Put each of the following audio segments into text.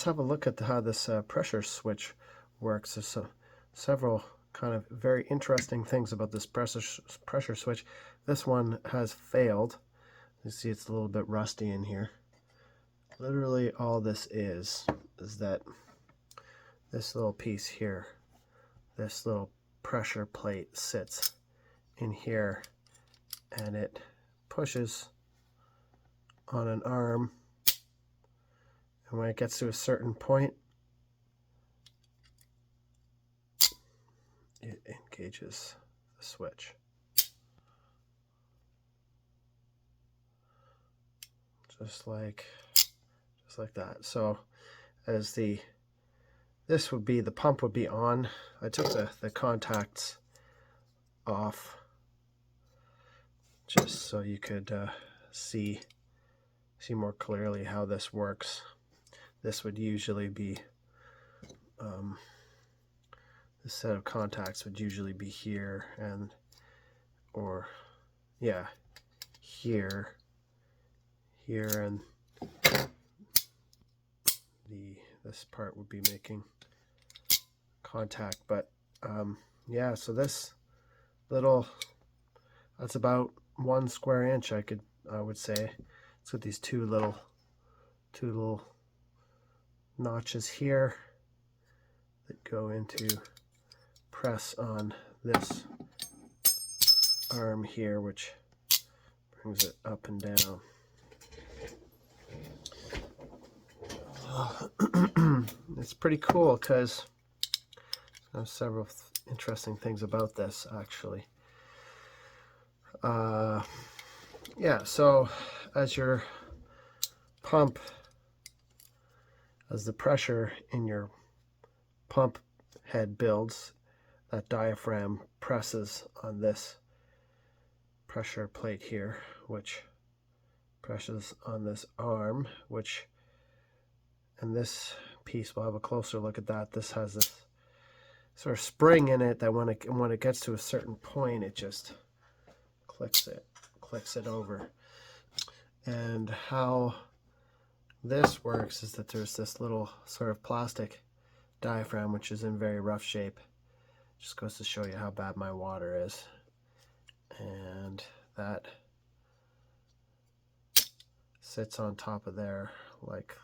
have a look at how this pressure switch works. There's several kind of very interesting things about this pressure switch. This one has failed. You see it's a little bit rusty in here. Literally all this is that this little piece here, this little pressure plate sits in here, and it pushes on an arm, and when it gets to a certain point, it engages the switch. Just like that. So as this would be, the pump would be on. I took the contacts off just so you could see more clearly how this works. This would usually be the set of contacts would usually be here, and here, and this part would be making contact. But yeah, so this little, that's about 1 square inch, I would say. It's got these two little notches here that go into press on this arm here, which brings it up and down. It's pretty cool because there's several interesting things about this, actually. Yeah, so as the pressure in your pump head builds, that diaphragm presses on this pressure plate here, which presses on this arm, and this piece, we'll have a closer look at that. This has this sort of spring in it that when it gets to a certain point, it just clicks it over. And how this works is that there's this little sort of plastic diaphragm, which is in very rough shape. Just goes to show you how bad my water is. And that sits on top of there like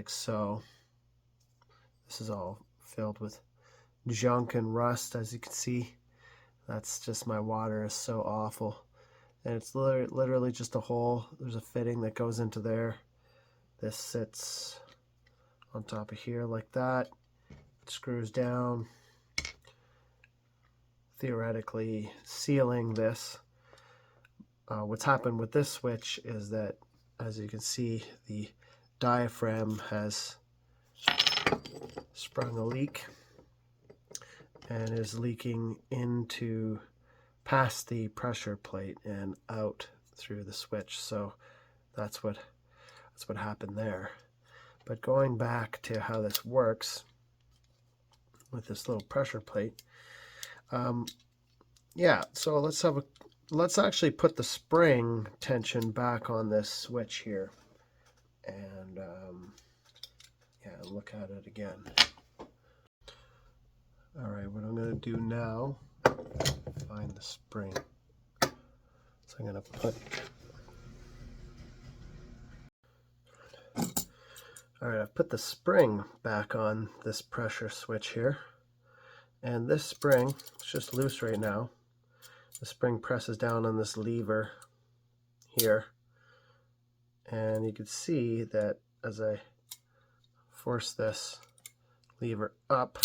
so. This is all filled with junk and rust, as you can see. That's just, my water is so awful. And it's literally just a hole. There's a fitting that goes into there. This sits on top of here like that. It screws down, theoretically sealing this. What's happened with this switch is that, as you can see, the diaphragm has sprung a leak and is leaking into past the pressure plate and out through the switch. So that's what happened there. But going back to how this works with this little pressure plate, yeah, so let's actually put the spring tension back on this switch here, and yeah, look at it again. All right, what I'm going to do now, find the spring. So I'm going to put, all right, I've put the spring back on this pressure switch here, and this spring, it's just loose right now. The spring presses down on this lever here, and you can see that as I force this lever up,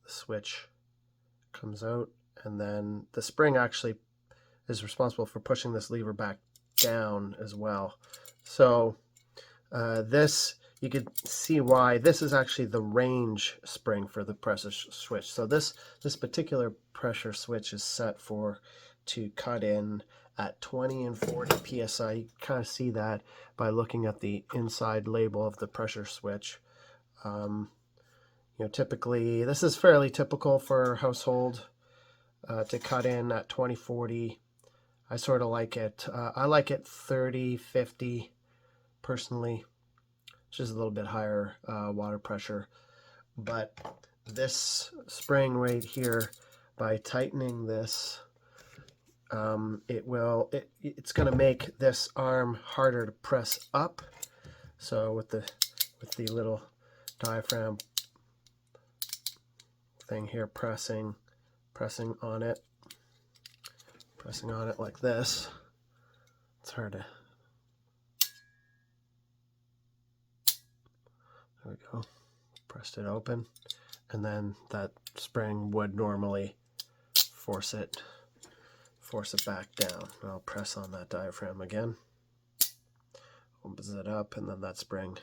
the switch comes out, and then the spring actually is responsible for pushing this lever back down as well. So this, you can see why this is actually the range spring for the pressure switch. So this particular pressure switch is set to cut in at 20 and 40 psi. You kind of see that by looking at the inside label of the pressure switch. You know, typically, this is fairly typical for a household to cut in at 20, 40. I sort of like it. I like it 30, 50 personally. just a little bit higher water pressure. But this spring right here, by tightening this, it's going to make this arm harder to press up. So with the little diaphragm thing here, pressing on it like this, it's hard to. There we go. Pressed it open, and then that spring would normally force it back down. I'll press on that diaphragm again, opens it up, and then that spring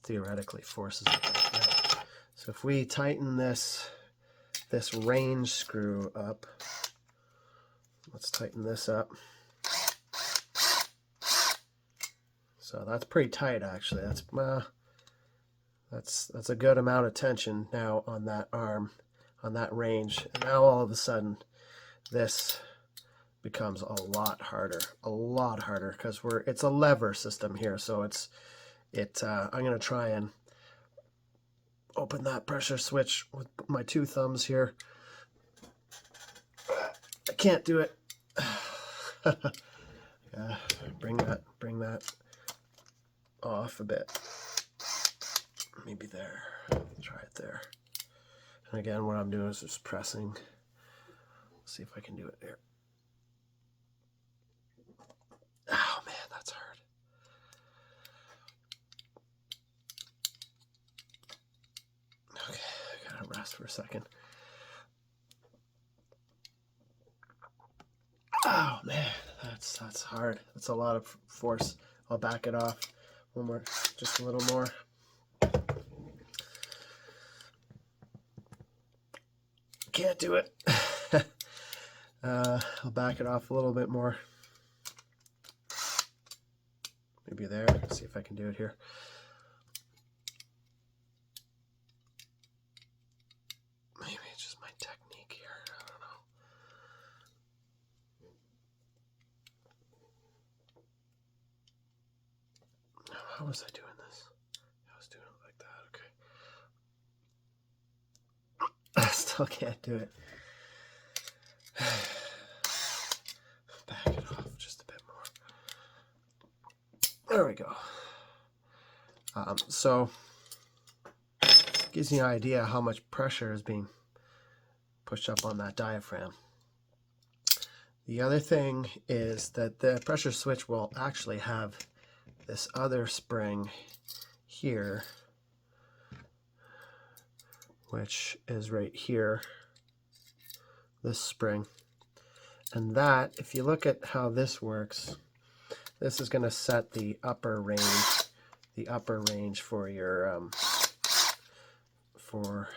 theoretically forces it back down. So if we tighten this range screw up, let's tighten this up. So that's pretty tight, actually. That's a good amount of tension now on that arm, on that range. And now all of a sudden, this becomes a lot harder, because it's a lever system here. So I'm going to try and open that pressure switch with my two thumbs here. I can't do it. Bring that off a bit. Maybe there. Try it there. And again, what I'm doing is just pressing. Let's see if I can do it here. Oh man, that's hard. Okay, I gotta rest for a second. Oh man, that's hard. That's a lot of force. I'll back it off. One more, just a little more. Can't do it. I'll back it off a little bit more. Maybe there. Let's see if I can do it here. Maybe it's just my technique here. I don't know. How was I doing this? I was doing it like that. Okay. I still can't do it. Back it off just a bit more. There we go. So it gives you an idea how much pressure is being pushed up on that diaphragm. The other thing is that the pressure switch will actually have this other spring here, which is right here, this spring. And that, if you look at how this works, this is going to set the upper range for your for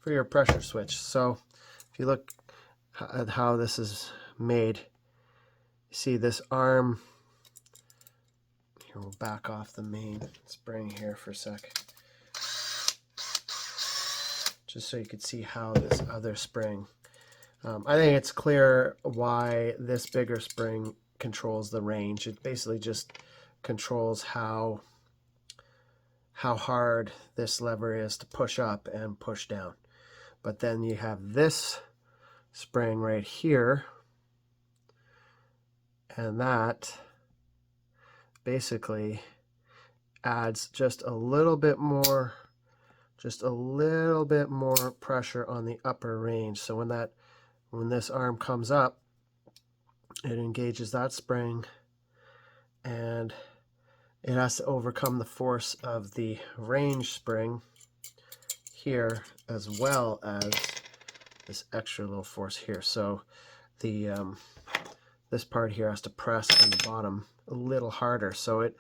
your pressure switch. So if you look at how this is made, you see this arm here. We'll back off the main spring here for a sec, just so you could see how this other spring, I think it's clear why this bigger spring controls the range. It basically just controls how hard this lever is to push up and push down. But then you have this spring right here, and that basically adds just a little bit more pressure on the upper range. So when this arm comes up, it engages that spring, and it has to overcome the force of the range spring here, as well as this extra little force here. So the this part here has to press on the bottom a little harder. So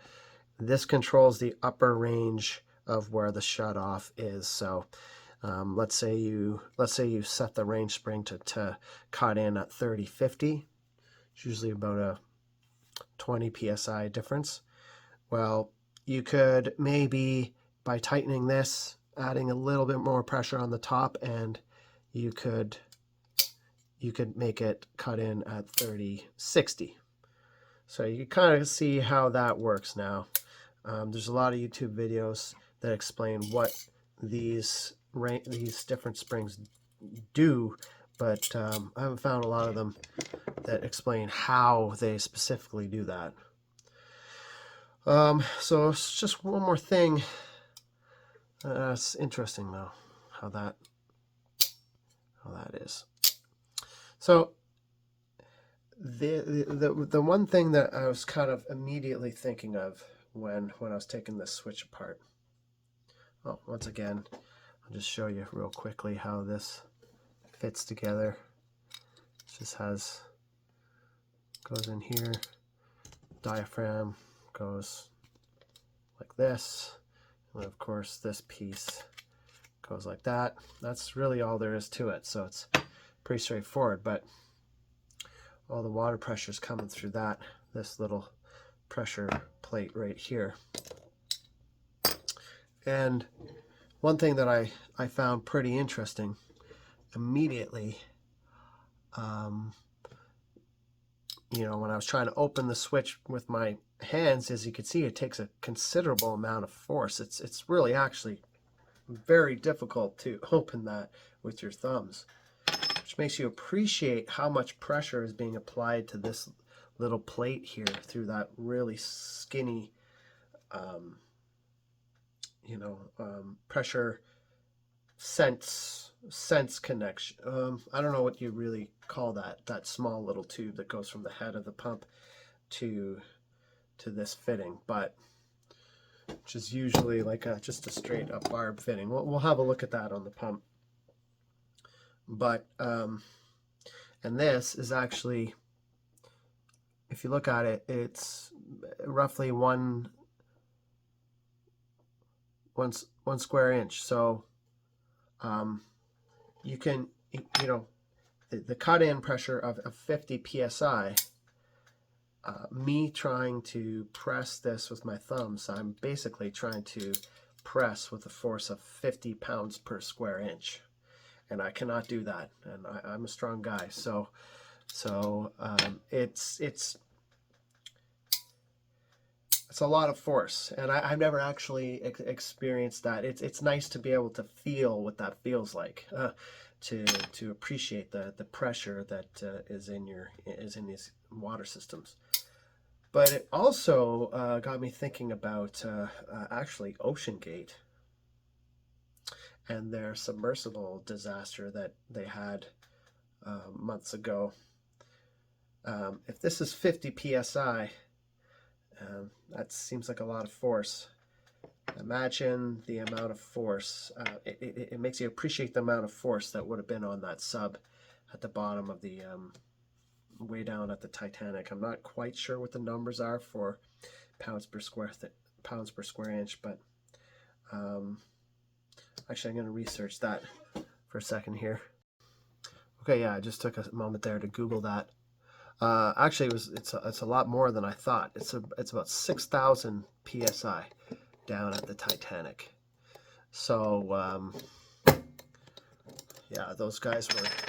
this controls the upper range of where the shut off is. So let's say you set the range spring to cut in at 30-50. It's usually about a 20 psi difference. Well, you could maybe, by tightening this, adding a little bit more pressure on the top, and you could make it cut in at 30-60. So you can kind of see how that works now. There's a lot of YouTube videos that explain what these different springs do, but I haven't found a lot of them that explain how they specifically do that. So it's just one more thing. It's interesting though how that is. So the one thing that I was kind of immediately thinking of when I was taking this switch apart. Oh, once again, I'll just show you real quickly how this fits together. It just goes in here, diaphragm goes like this, and of course this piece goes like that. That's really all there is to it, so it's pretty straightforward, but all the water pressure is coming through this little pressure plate right here. And one thing that I found pretty interesting immediately, you know, when I was trying to open the switch with my hands, as you can see, it takes a considerable amount of force. It's really actually very difficult to open that with your thumbs, which makes you appreciate how much pressure is being applied to this little plate here through that really skinny, you know, pressure sense connection. I don't know what you really call that small little tube that goes from the head of the pump to this fitting, but which is usually like just a straight up barb fitting. We'll have a look at that on the pump. But and this is actually, if you look at it, it's roughly one square inch. So you can, you know, the cut-in pressure of 50 psi. Me trying to press this with my thumbs, I'm basically trying to press with a force of 50 pounds per square inch, and I cannot do that. And I'm a strong guy, so it's a lot of force, and I've never actually experienced that. It's nice to be able to feel what that feels like, to appreciate the pressure that is in these water systems. But it also got me thinking about actually OceanGate and their submersible disaster that they had months ago. If this is 50 psi, that seems like a lot of force. Imagine the amount of force. It makes you appreciate the amount of force that would have been on that sub at the bottom of the way down at the Titanic. I'm not quite sure what the numbers are for pounds per square inch, but actually I'm going to research that for a second here. Okay, yeah, I just took a moment there to Google that. Actually, it's a lot more than I thought. It's about 6,000 psi down at the Titanic. So yeah, those OceanGate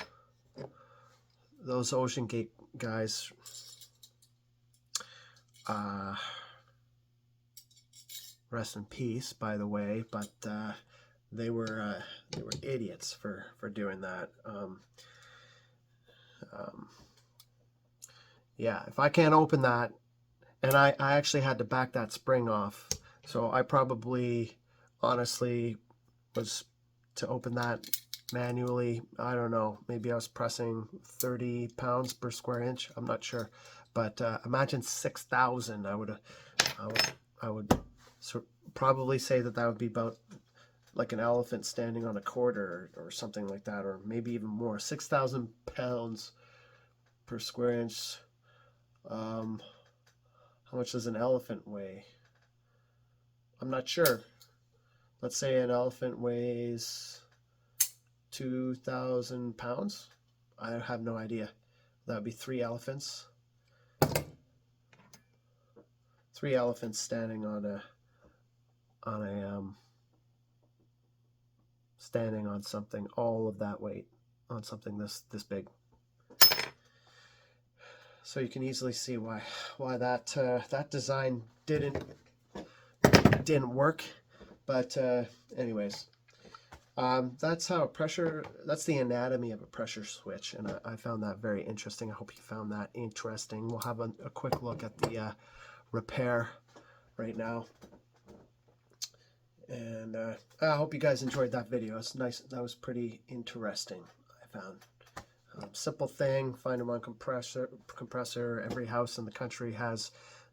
guys. Rest in peace, by the way, but they were idiots for doing that. Yeah, if I can't open that, and I actually had to back that spring off, so I probably, honestly, was to open that manually. I don't know, maybe I was pressing 30 pounds per square inch. I'm not sure, but imagine 6,000. I would probably say that would be about like an elephant standing on a quarter or something like that, or maybe even more. 6,000 pounds per square inch. How much does an elephant weigh? I'm not sure. Let's say an elephant weighs 2,000 pounds. I have no idea. That would be 3 elephants. 3 elephants standing standing on something, all of that weight on something this big. So you can easily see why that that design didn't work. But anyways, that's how that's the anatomy of a pressure switch, and I found that very interesting. I hope you found that interesting. We'll have a quick look at the repair right now. And I hope you guys enjoyed that video. It's nice. That was pretty interesting, I found. Simple thing, find one compressor. Every house in the country has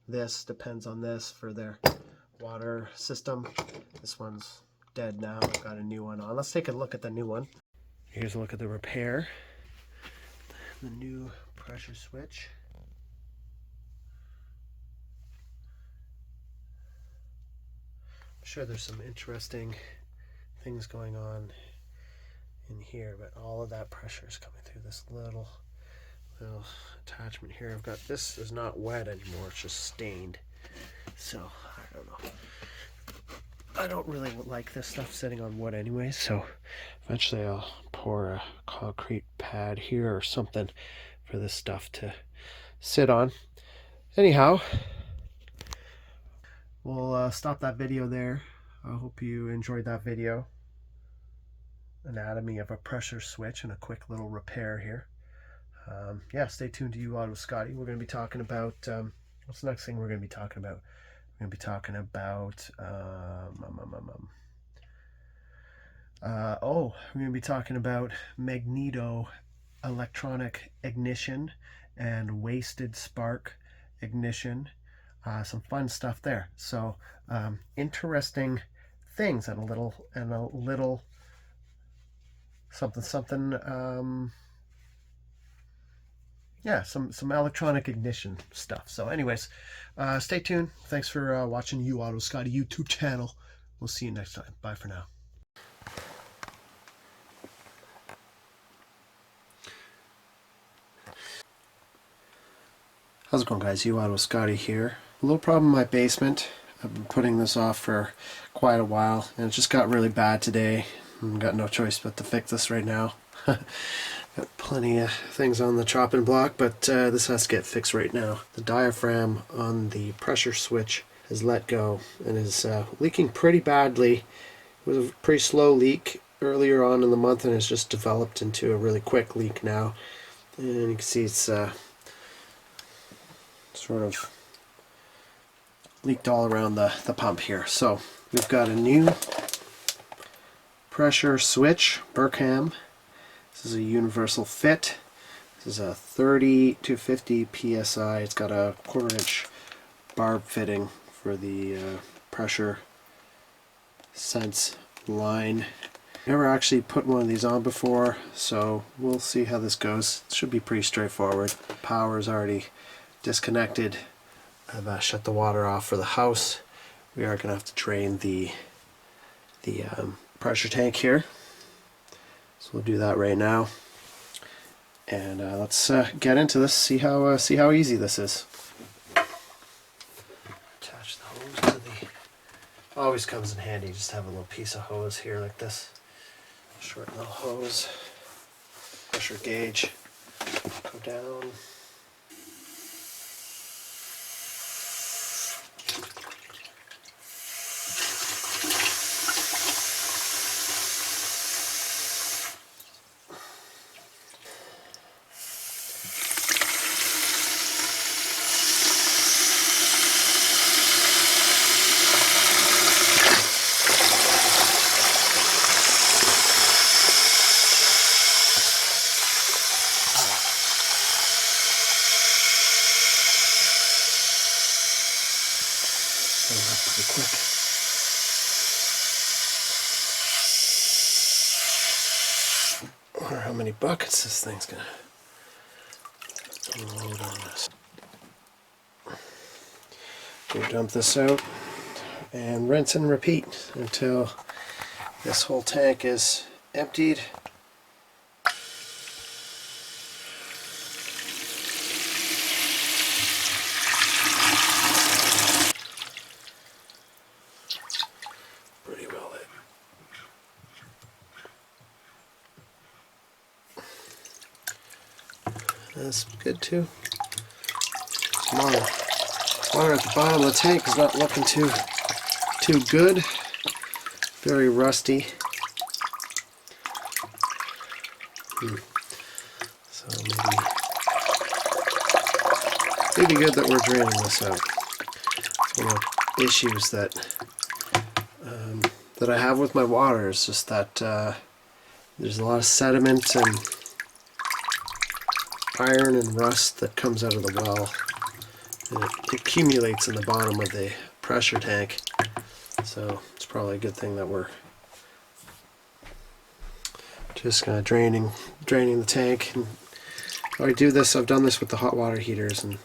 this, depends on this for their water system. This one's dead now. I've got a new one on. Let's take a look at the new one. Here's a look at the repair. The new pressure switch. I'm sure there's some interesting things going on in here, but all of that pressure is coming through this little attachment here. I've got, this is not wet anymore, it's just stained. So I don't know. I don't really like this stuff sitting on wood anyway, so eventually I'll pour a concrete pad here or something for this stuff to sit on. Anyhow, we'll stop that video there. I hope you enjoyed that video. Anatomy of a pressure switch and a quick little repair here. Yeah, stay tuned to You Auto Scotty. We're going to be talking about what's the next thing we're going to be talking about? We're going to be talking about we're going to be talking about magneto electronic ignition and wasted spark ignition. Some fun stuff there. So interesting things and a little something yeah, some electronic ignition stuff. So anyways, stay tuned. Thanks for watching You Auto Scotty YouTube channel. We'll see you next time. Bye for now. How's it going, guys? You Auto Scotty here. A little problem in my basement. I've been putting this off for quite a while, and it just got really bad today. I've got no choice but to fix this right now. Got plenty of things on the chopping block, but this has to get fixed right now. The diaphragm on the pressure switch has let go and is leaking pretty badly. It was a pretty slow leak earlier on in the month, and it's just developed into a really quick leak now. And you can see it's sort of leaked all around the pump here. So we've got a new pressure switch, Burkham. This is a universal fit. This is a 30 to 50 psi. It's got a 1/4 inch barb fitting for the pressure sense line. Never actually put one of these on before, so we'll see how this goes. It should be pretty straightforward. Power is already disconnected. I've shut the water off for the house. We are going to have to drain the pressure tank here. So we'll do that right now, and let's get into this. See how easy this is. Attach the hose to the. Always comes in handy. Just have a little piece of hose here like this. Short little hose. Pressure gauge. Go down. Pretty quick. I wonder how many buckets this thing's gonna load on us. Go dump this out and rinse and repeat until this whole tank is emptied. Pretty well lit. That's good too. Water at the bottom of the tank is not looking too good. Very rusty. So maybe good that we're draining this out. It's one of the issues that I have with my water is just that there's a lot of sediment and iron and rust that comes out of the well, and it accumulates in the bottom of the pressure tank. So it's probably a good thing that we're just kind of draining the tank. And I do this. I've done this with the hot water heaters, and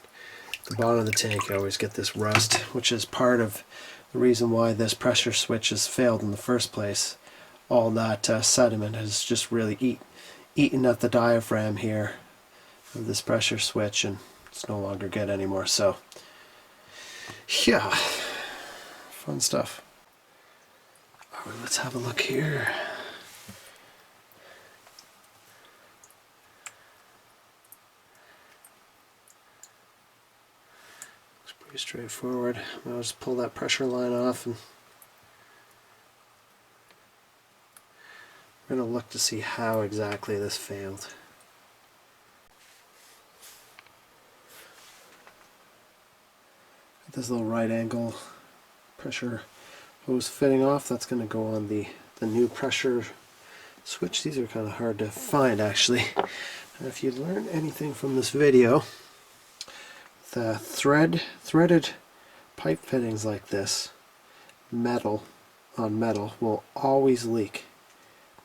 the bottom of the tank you always get this rust, which is part of the reason why this pressure switch has failed in the first place. All that sediment has just really eaten at the diaphragm here of this pressure switch, and it's no longer good anymore. So yeah, fun stuff. All right, let's have a look here. Looks pretty straightforward. I'll just pull that pressure line off, and we're going to look to see how exactly this failed. This little right angle pressure hose fitting off, that's going to go on the new pressure switch. These are kind of hard to find actually. And if you learn anything from this video, the threaded pipe fittings like this, metal on metal, will always leak.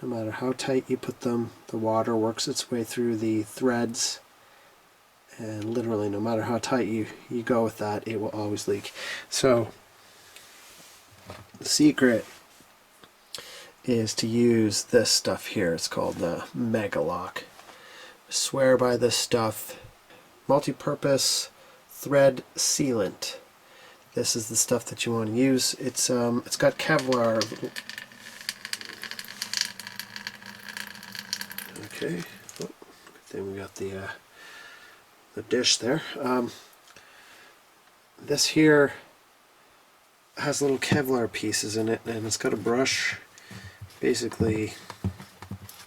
No matter how tight you put them, the water works its way through the threads, and literally no matter how tight you go with that, it will always leak. So the secret is to use this stuff here. It's called the Mega Lock. I swear by this stuff. Multi-purpose thread sealant. This is the stuff that you want to use. It's got Kevlar. Okay. Oh, then we got the dish there. This here has little Kevlar pieces in it, and it's got a brush. Basically,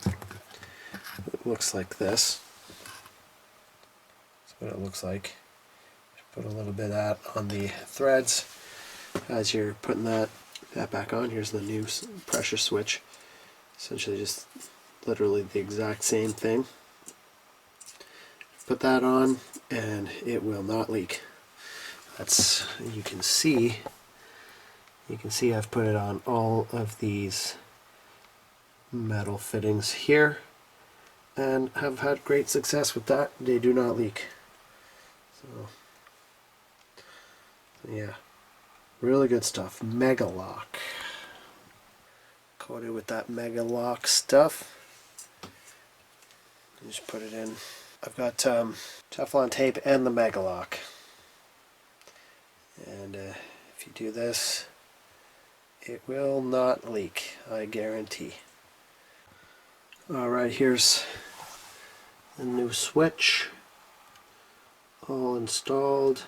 it looks like this. That's what it looks like. Put a little bit of that on the threads as you're putting that back on. Here's the new pressure switch. Essentially just literally the exact same thing. Put that on and it will not leak. That's, you can see I've put it on all of these metal fittings here and have had great success with that. They do not leak. So yeah, really good stuff. Mega Lock. Coated with that Mega Lock stuff. Just put it in. I've got Teflon tape and the Mega Lock. And if you do this, it will not leak, I guarantee. Alright, here's the new switch, all installed.